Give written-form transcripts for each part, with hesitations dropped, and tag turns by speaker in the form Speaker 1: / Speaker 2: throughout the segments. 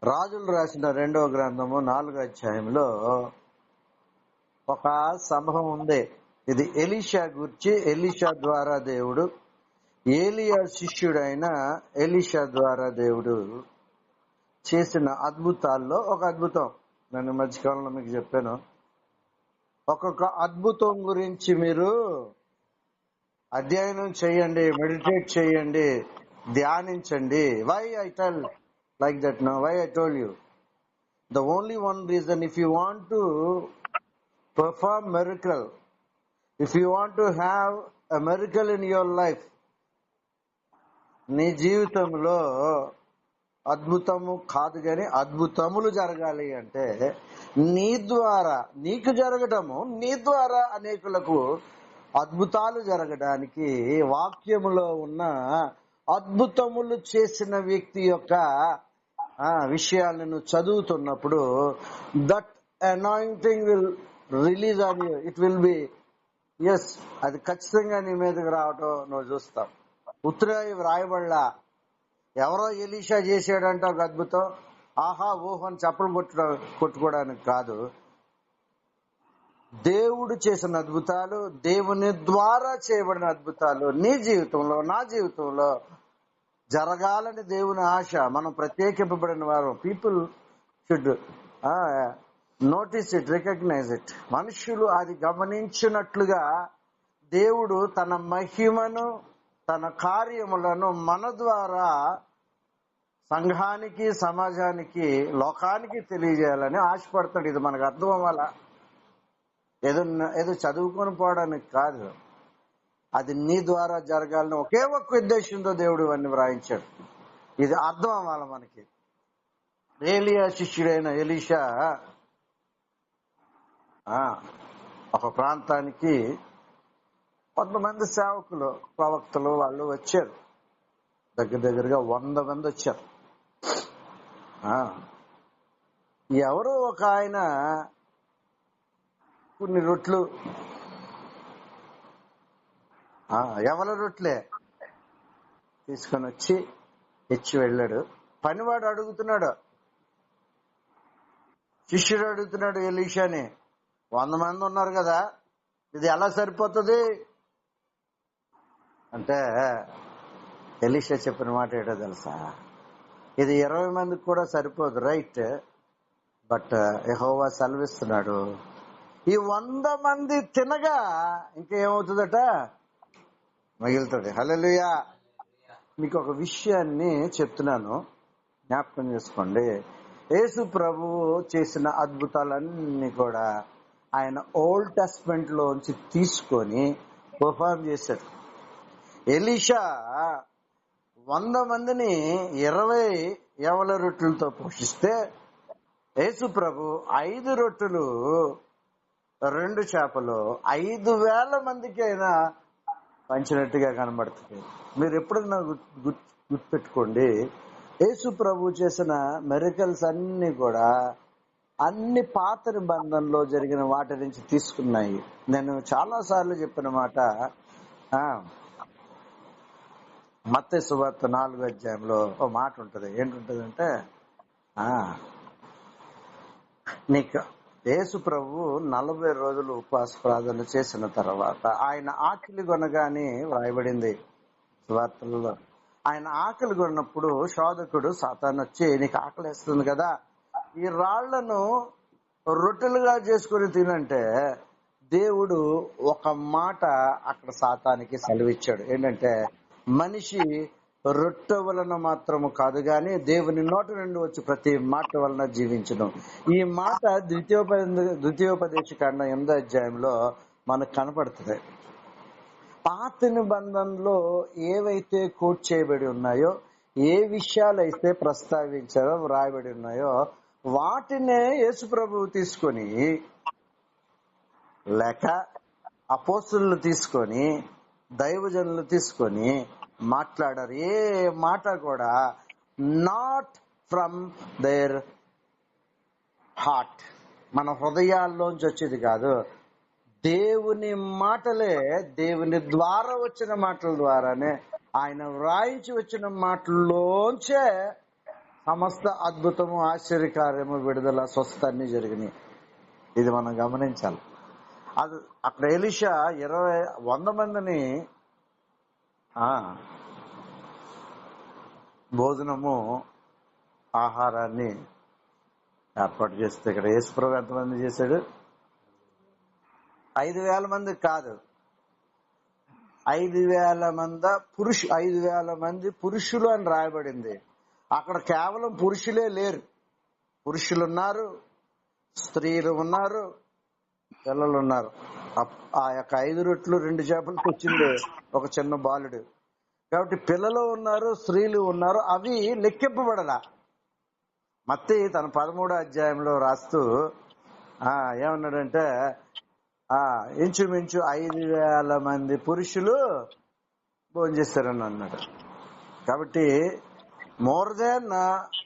Speaker 1: రాజులు రాసిన 2వ గ్రంథము 4వ అధ్యాయంలో ఒక సంభవం ఉంది. ఇది ఎలీషా గురించి. ఎలీషా ద్వారా దేవుడు, ఏలియా శిష్యుడైన ఎలీషా ద్వారా దేవుడు చేసిన అద్భుతాల్లో ఒక అద్భుతం. నేను మధ్యకాలంలో మీకు చెప్పాను. ఒక్కొక్క అద్భుతం గురించి మీరు అధ్యయనం చేయండి, మెడిటేట్ చేయండి, ధ్యానించండి. Why I tell like that now? Why I told you? The only one reason, if you want to perform miracle, if you want to have a miracle in your life, నీ జీవితంలో అద్భుతము కాదు కానీ అద్భుతములు జరగాలి అంటే నీ ద్వారా నీకు జరగటము, నీ ద్వారా అనేకులకు అద్భుతాలు జరగడానికి వాక్యములో ఉన్న అద్భుతములు చేసిన వ్యక్తి యొక్క విషయాలను చదువుతున్నప్పుడు that anointing will release on you. It will be yes, అది ఖచ్చితంగా నీ మీదకి రావటం నువ్వు చూస్తావు. ఉత్తరాయి వ్రాయబడలా, ఎవరో ఎలీషా చేసాడంటే ఒక అద్భుతం, ఆహా ఊహని చప్పలు కొట్టుకోవడానికి కాదు. దేవుడు చేసిన అద్భుతాలు, దేవుని ద్వారా చేయబడిన అద్భుతాలు నీ జీవితంలో, నా జీవితంలో జరగాలని దేవుని ఆశ. మనం ప్రత్యేకింపబడిన వారు. People should notice it, recognise it. మనుషులు అది గమనించినట్లుగా దేవుడు తన మహిమను, తన కార్యములను మన ద్వారా సంఘానికి, సమాజానికి, లోకానికి తెలియజేయాలని ఆశపడతాడు. ఇది మనకు అర్థం అవ్వాలా. ఏదో చదువుకొని పోవడానికి కాదు, అది నీ ద్వారా జరగాలని ఒకే ఒక్క ఉద్దేశంతో దేవుడు ఇవన్నీ వ్రాయించాడు. ఇది అర్థం అవ్వాలి మనకి. ఏలియా శిష్యుడైన ఎలీషా ఒక ప్రాంతానికి కొంతమంది సేవకులు, ప్రవక్తలు వాళ్ళు వచ్చారు. దగ్గరగా 100 మంది వచ్చారు. ఎవరో ఒక ఆయన కొన్ని రొట్లు, ఎవల రొట్లే తీసుకొని వచ్చి ఇచ్చి వెళ్ళాడు. పనివాడు అడుగుతున్నాడు, శిష్యుడు అడుగుతున్నాడు ఎలీషాని, 100 మంది ఉన్నారు కదా, ఇది ఎలా సరిపోతుంది అంటే ఎలీషా చెప్పిన మాట ఏంటో తెలుసా? ఇది 20 మందికి కూడా సరిపోదు, రైట్, బట్ యెహోవా సెలవిస్తున్నాడు, ఈ 100 మంది తినగా ఇంకేమవుతుందట, మిగులుతుంది. హల్లెలూయా. మీకు ఒక విషయాన్ని చెప్తున్నాను, జ్ఞాపకం చేసుకోండి. యేసు ప్రభువు చేసిన అద్భుతాలన్నీ కూడా ఆయన ఓల్డ్ టెస్ట్మెంట్ లోంచి తీసుకొని పర్ఫార్మ్ చేశాడు. ఎలీషా 100 మందిని 20 యవల రొట్టెలతో పోషిస్తే యేసు ప్రభు 5 రొట్టెలు 2 చేపలు 5,000 మందికి అయినా పంచినట్టుగా కనబడుతుంది. మీరు ఎప్పుడైనా గుర్తుపెట్టుకోండి, యేసు ప్రభు చేసిన మిరకల్స్ అన్ని కూడా అన్ని పాత నిబంధనలో జరిగిన వాటి నుంచి తీసుకున్నాయి. నేను చాలా సార్లు చెప్పిన మాట, మత్తయి సువార్త 4వ అధ్యాయంలో ఒక మాట ఉంటది. ఏంటుంటదంటే, నీకు యేసు ప్రభు 40 రోజులు ఉపవాస ప్రార్థన చేసిన తర్వాత ఆయన ఆకలి కొనగానే వ్రాయబడింది సువార్తలలో. ఆయన ఆకలి కొన్నప్పుడు శోధకుడు సాతాను వచ్చి, నీకు ఆకలి వేస్తుంది కదా, ఈ రాళ్లను రొట్టెలుగా చేసుకుని తినంటే దేవుడు ఒక మాట అక్కడ సాతానికి సెలవిచ్చాడు. ఏంటంటే, మనిషి రొట్టె వలన మాత్రము కాదు గాని దేవుని నోటి నుండి వచ్చి ప్రతి మాట వలన జీవించడం. ఈ మాట ద్వితీయోపదేశ కాండం 8వ అధ్యాయంలో మనకు కనపడుతుంది. పాత నిబంధనలో ఏవైతే కోట్ చేయబడి ఉన్నాయో, ఏ విషయాలు అయితే ప్రస్తావించారో, వ్రాయబడి ఉన్నాయో, వాటినే యేసు ప్రభువు తీసుకొని, లేక అపోస్తులు తీసుకొని, దైవజనులు తీసుకొని మాట్లాడారు. ఏ మాట కూడా నాట్ ఫ్రమ్ దేర్ హార్ట్, మన హృదయాల్లోంచి వచ్చేది కాదు. దేవుని మాటలే, దేవుని ద్వారా వచ్చిన మాటల ద్వారానే, ఆయన వ్రాయించి వచ్చిన మాటల్లోంచే సమస్త అద్భుతము, ఆశ్చర్యకార్యము, విడుదల, స్వస్థత అన్ని జరిగినాయి. ఇది మనం గమనించాలి. అది అక్కడ ఎలీషా 100 మందిని భోజనము, ఆహారాన్ని ఏర్పాటు చేస్తే, ఇక్కడ యేసుప్రభు ఎంతమంది చేశాడు? 5,000 మంది కాదు, 5,000 మంది పురుషులు అని రాయబడింది. అక్కడ కేవలం పురుషులే లేరు, పురుషులు ఉన్నారు, స్త్రీలు ఉన్నారు, పిల్లలు ఉన్నారు. ఆ యొక్క 5 రొట్లు 2 చేపలు తెచ్చింది ఒక చిన్న బాలుడు. కాబట్టి పిల్లలు ఉన్నారు, స్త్రీలు ఉన్నారు, అవి లెక్కింపబడలా. మత్తయి తన 13వ అధ్యాయంలో రాస్తూ ఏమన్నాడంటే ఇంచుమించు 5,000 మంది పురుషులు భోజనం చేస్తారని అన్నాడు. కాబట్టి more than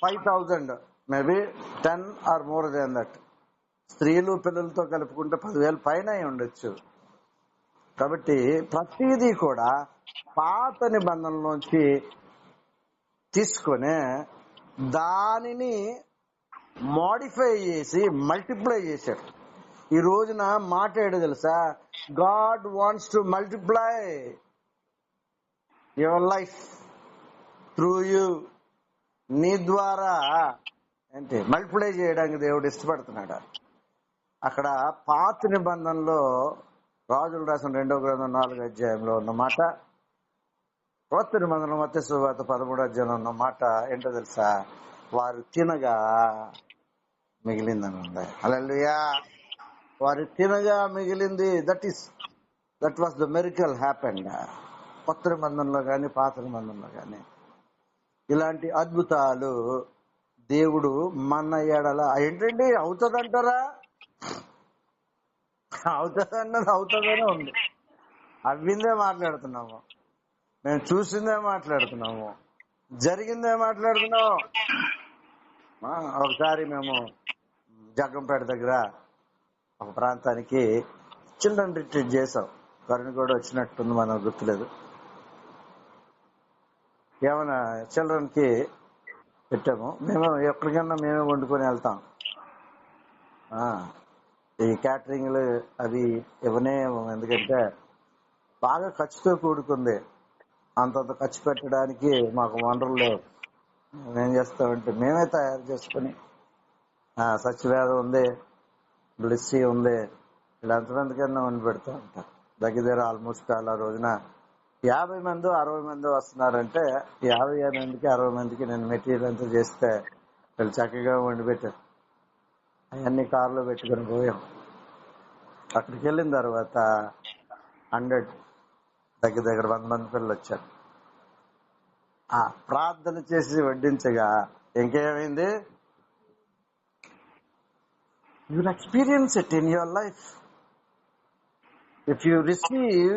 Speaker 1: 5,000, maybe 10 or more than that. స్త్రీలు పిల్లలతో కలుపుకుంటే 10,000 పైన ఉండొచ్చు. కాబట్టి ప్రతిదీ కూడా పాత నిబంధనలోంచి తీసుకొని దానిని మోడిఫై చేసి మల్టిప్లై చేశాడు. ఈ రోజున మాట ఏడు తెలుసా? God wants to multiply your life through you. నీ ద్వారా ఏంటి మల్టిప్లై చేయడానికి దేవుడు ఇష్టపడుతున్నాడు. అక్కడ పాత నిబంధనలో రాజులు రాసిన 2వ గ్రంథం 4వ అధ్యాయంలో ఉన్న మాట, కొత్త నిబంధన మత్తయి సువార్త 13వ అధ్యాయంలో ఉన్న మాట ఏంటో తెలుసా? వారు తినగా మిగిలిందని ఉంది. హల్లెలూయా. వారు తినగా మిగిలింది. That was the miracle happened. కొత్త నిబంధనలో కానీ పాత నిబంధనలో కానీ ఇలాంటి అద్భుతాలు దేవుడు మన ఎడల ఏంటండి అవుతుందంటారా? అవుతుందన్నది అవుతుందనే ఉంది. అవ్విందే మాట్లాడుతున్నాము, మేము చూసిందే మాట్లాడుతున్నాము, జరిగిందే మాట్లాడుతున్నాము. ఒకసారి మేము జగ్గంపేట దగ్గర ఒక ప్రాంతానికి చిల్డ్రన్ రిట్రీట్ చేసాం. కరుణ కూడా వచ్చినట్టుంది, మనకు గుర్తులేదు. ఏమైనా చిల్డ్రన్ కి పెట్టాము. మేము ఎక్కడికన్నా మేమే వండుకొని వెళ్తాం. ఈ క్యాటరింగ్లు అవి ఇవనే, ఎందుకంటే బాగా ఖర్చుతో కూడుకుంది. అంతంత ఖర్చు పెట్టడానికి మాకు వనరులు లేవు. మేమేం చేస్తామంటే మేమే తయారు చేసుకుని, సత్యవేదం ఉంది, బ్లిస్సీ ఉంది, ఇలా ఎంతమందికన్నా వండి పెడతా ఉంటాం. దగ్గర ఆల్మోస్ట్ అలా రోజున 50 మంది 60 మంది వస్తున్నారంటే 50 మందికి 60 మందికి నేను మెటీరియల్ అంతా చేస్తే వీళ్ళు చక్కగా వండి పెట్టారు. అవన్నీ కారులో పెట్టుకుని పోయాం. అక్కడికి వెళ్ళిన తర్వాత 100 దగ్గర 100 మంది పిల్లలు వచ్చారు. ప్రార్థన చేసి వడ్డించగా ఇంకేమైంది? You will experience it in your life. If you receive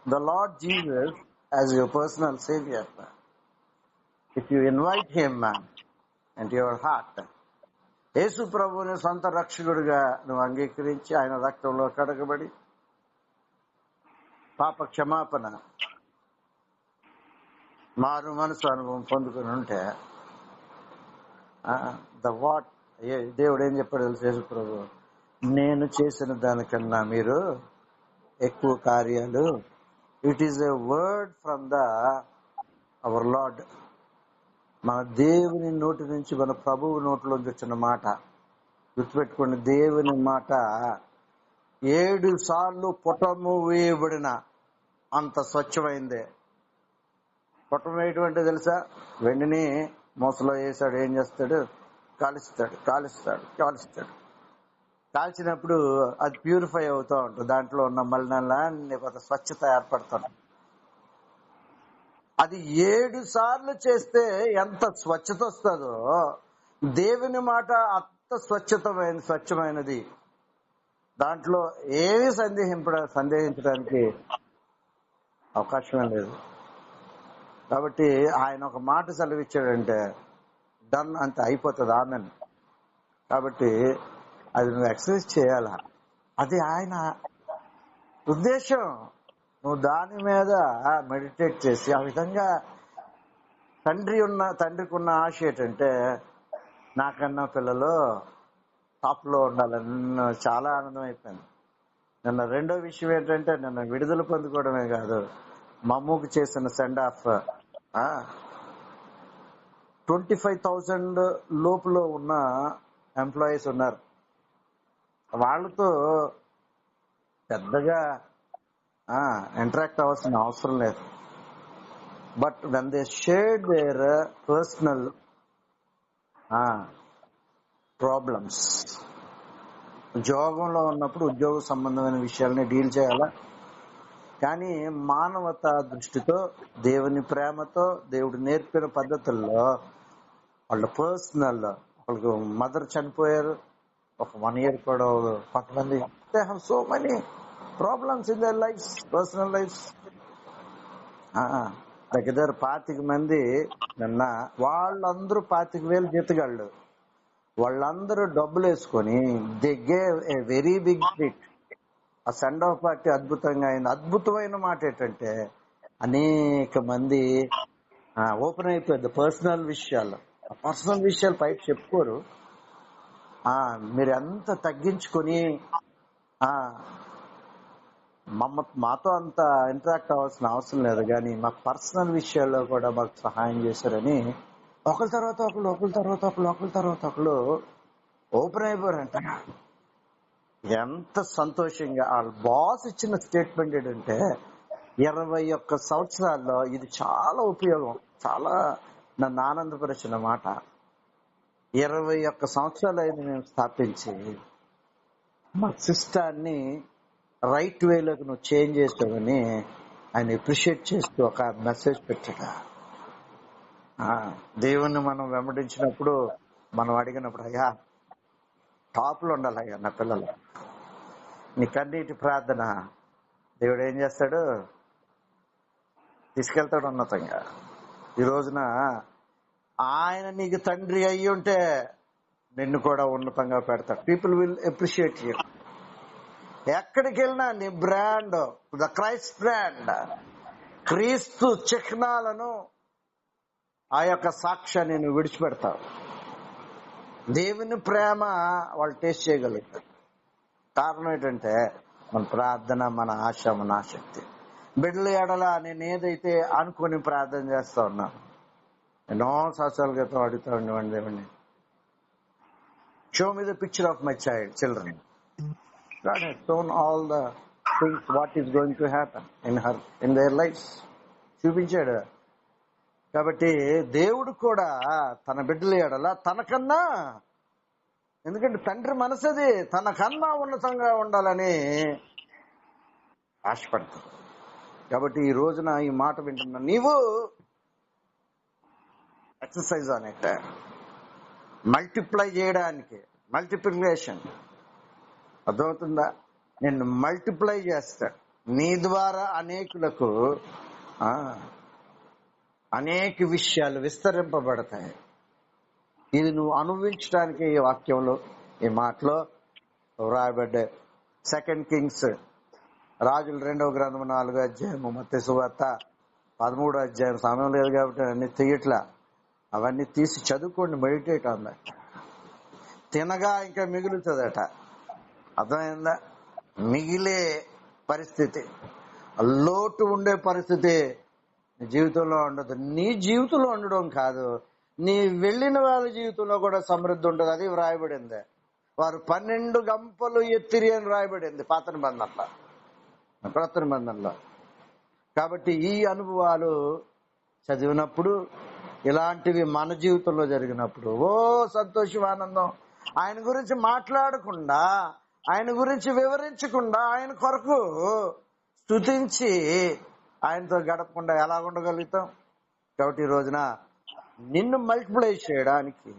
Speaker 1: the Lord Jesus as your personal Savior, if you invite Him into your heart, యేసు ప్రభువుని సొంత రక్షకుడిగా నువ్వు అంగీకరించి ఆయన రక్తంలో కడగబడి పాప క్షమాపణ, మారు మనసు అనుభవం పొందుకుని ఉంటే దేవుడు ఏం చెప్పాడు తెలుసు? యేసు ప్రభు, నేను చేసిన దానికన్నా మీరు ఎక్కువ కార్యాలు. It is a word from our Lord. మన దేవుని నోటి నుంచి, మన ప్రభువు నోటిలోంచి వచ్చిన మాట గుర్తుపెట్టుకోండి. దేవుని మాట 7 సార్లు పుటము వేయబడిన అంత స్వచ్ఛమైందే. పుటం వేయటం అంటే తెలుసా? వెండిని మోసలో వేసాడు, ఏం చేస్తాడు? కాలుస్తాడు. కాల్చినప్పుడు అది ప్యూరిఫై అవుతూ ఉంటుంది. దాంట్లో ఉన్న మలినాలన్నీ కొంత స్వచ్ఛత ఏర్పడుతుంది. అది 7 సార్లు చేస్తే ఎంత స్వచ్ఛత వస్తుందో, దేవుని మాట అంత స్వచ్ఛమైనది. దాంట్లో ఏమీ సందేహించడానికి అవకాశమే లేదు. కాబట్టి ఆయన ఒక మాట సెలవిచ్చాడంటే డన్, అంత అయిపోతుంది, ఆమెన్. కాబట్టి అది నువ్వు ఎక్సర్సైజ్ చేయాలా. అది ఆయన ఉద్దేశం. నువ్వు దాని మీద మెడిటేట్ చేసి ఆ విధంగా తండ్రికి ఉన్న ఆశ ఏంటంటే నాకన్నా పిల్లలు టాప్ లో ఉండాలని చాలా ఆనందం అయిపోయింది. నిన్న రెండో విషయం ఏంటంటే నిన్న విడుదల పొందుకోవడమే కాదు, మమ్ముకు చేసిన సెండ్ ఆఫ్ 25,000 లోపులో ఉన్న ఎంప్లాయీస్ ఉన్నారు. వాళ్ళతో పెద్దగా ఇంటరాక్ట్ అవ్వాల్సిన అవసరం లేదు. But when they shared there personal problems, ఉద్యోగంలో ఉన్నప్పుడు ఉద్యోగ సంబంధమైన విషయాలని డీల్ చేయాలా, కానీ మానవతా దృష్టితో, దేవుని ప్రేమతో, దేవుడు నేర్పిన పద్ధతుల్లో వాళ్ళ పర్సనల్, వాళ్ళకు మదర్ చనిపోయారు, ఒక 1 year కూడా కొంతమంది they have so many problems in their lives, personal lives. దగ్గర 25 మంది నిన్న, వాళ్ళందరూ 25,000 జీతగాళ్ళు, వాళ్ళందరూ డబ్బులు వేసుకొని they gave a very big treat. ఆ సెండ్ ఆఫ్ పార్టీ అద్భుతంగా అయింది. అద్భుతమైన మాట ఏంటంటే అనేక మంది ఓపెన్ అయిపోయింది పర్సనల్ విషయాలు. ఆ పర్సనల్ విషయాలు పైకి చెప్పుకోరు. మీరు ఎంత తగ్గించుకొని మాతో అంత ఇంటరాక్ట్ అవ్వాల్సిన అవసరం లేదు, కానీ మాకు పర్సనల్ విషయాల్లో కూడా మాకు సహాయం చేశారని ఒకరి తర్వాత ఒకళ్ళు ఓపెన్ అయిపోయారంట. ఎంత సంతోషంగా. వాళ్ళ బాస్ ఇచ్చిన స్టేట్మెంట్ ఏంటంటే 21 సంవత్సరాల్లో ఇది చాలా ఉపయోగం, చాలా నన్ను ఆనందపరిచిన మాట. 21 సంవత్సరాలు అయింది మేము స్థాపించి, మా సిస్టాన్ని రైట్ వేలోకి నువ్వు చేంజ్ చేస్తావని ఆయన అప్రిషియేట్ చేస్తూ ఒక మెసేజ్ పెట్టాడు. దేవుణ్ణి మనం వెంబడించినప్పుడు, మనం అడిగినప్పుడు, అయ్యా టాప్లో ఉండాలి అయ్యా నా పిల్లలు, నీ కన్నీటి ప్రార్థన దేవుడు ఏం చేస్తాడు? తీసుకెళ్తాడు ఉన్నతంగా. ఈ రోజున ఆయన నీకు తండ్రి అయ్యి ఉంటే నిన్ను కూడా ఉన్నతంగా పెడతాడు. People will appreciate you. ఎక్కడికి వెళ్ళినా నీ బ్రాండ్, ద క్రైస్ట్ బ్రాండ్, క్రీస్తు చిహ్నాలను, ఆ యొక్క సాక్ష్యాన్ని నువ్వు విడిచిపెడతావు. దేవుని ప్రేమ వాళ్ళు టేస్ట్ చేయగలుగుతారు. కారణం ఏంటంటే మన ప్రార్థన, మన ఆశ, మన ఆసక్తి. బిడ్డల ఎడల నేను ఏదైతే అనుకుని ప్రార్థన చేస్తా ఉన్నాను, ఎన్నో సంవత్సరాల క్రితం అడుగుతా ఉండేవాడిని దేవుడిని, show me the picture of my children. God has shown all the things what is going to happen in their lives. చూపించాడు. కాబట్టి దేవుడు కూడా తన బిడ్డల ఎడల తనకన్నా, ఎందుకంటే తండ్రి మనసది తనకన్నా ఉన్నతంగా ఉండాలని ఆశపడతాడు. కాబట్టి ఈ రోజున ఈ మాట వింటున్నా నీవు ఎక్సర్సైజ్ ఆన్ ఇట్, మల్టిప్లై చేయడానికి, మల్టిప్లికేషన్. అర్థమవుతుందా? నేను మల్టిప్లై చేస్తా, నీ ద్వారా అనేకులకు అనేక విషయాలు విస్తరింపబడతాయి. ఇది నువ్వు అనుభవించడానికి ఈ వాక్యంలో, ఈ మాటలో వ్రాయబడ్డాయి. 2 Kings, రాజుల 2వ గ్రంథం 4వ అధ్యాయము, మత్తయి సువార్త 13వ అధ్యాయం. సమయం లేదు కాబట్టి అన్ని తీయట్లా, అవన్నీ తీసి చదువుకోండి, మెడిటేట్ ఆన్ దట్. తినగా ఇంకా మిగులుతుందట. అర్థమైందా? మిగిలే పరిస్థితి, లోటు ఉండే పరిస్థితి నీ జీవితంలో ఉండదు. నీ జీవితంలో ఉండడం కాదు, నీ వెళ్ళిన వాళ్ళ జీవితంలో కూడా సమృద్ధి ఉంటుంది. అది వ్రాయబడింది. వారు 12 గంపలు ఎత్తిరి అని రాయబడింది పాత నిబంధనలో, క్రొత్త నిబంధనలో. కాబట్టి ఈ అనుభవాలు చదివినప్పుడు, ఇలాంటివి మన జీవితంలో జరిగినప్పుడు సంతోషం, ఆనందం. ఆయన గురించి మాట్లాడకుండా, ఆయన గురించి వివరించకుండా, ఆయన కొరకు స్తుతించి ఆయనతో గడపకుండా ఎలా ఉండగలుగుతాం? కాబట్టి ఈ రోజున నిన్ను మల్టిప్లై చేయడానికి,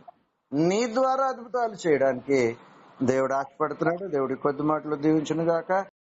Speaker 1: నీ ద్వారా అద్భుతాలు చేయడానికి దేవుడు ఆశపడుతున్నాడు. దేవుడి కొద్ది మాటలు దీవించును గాక.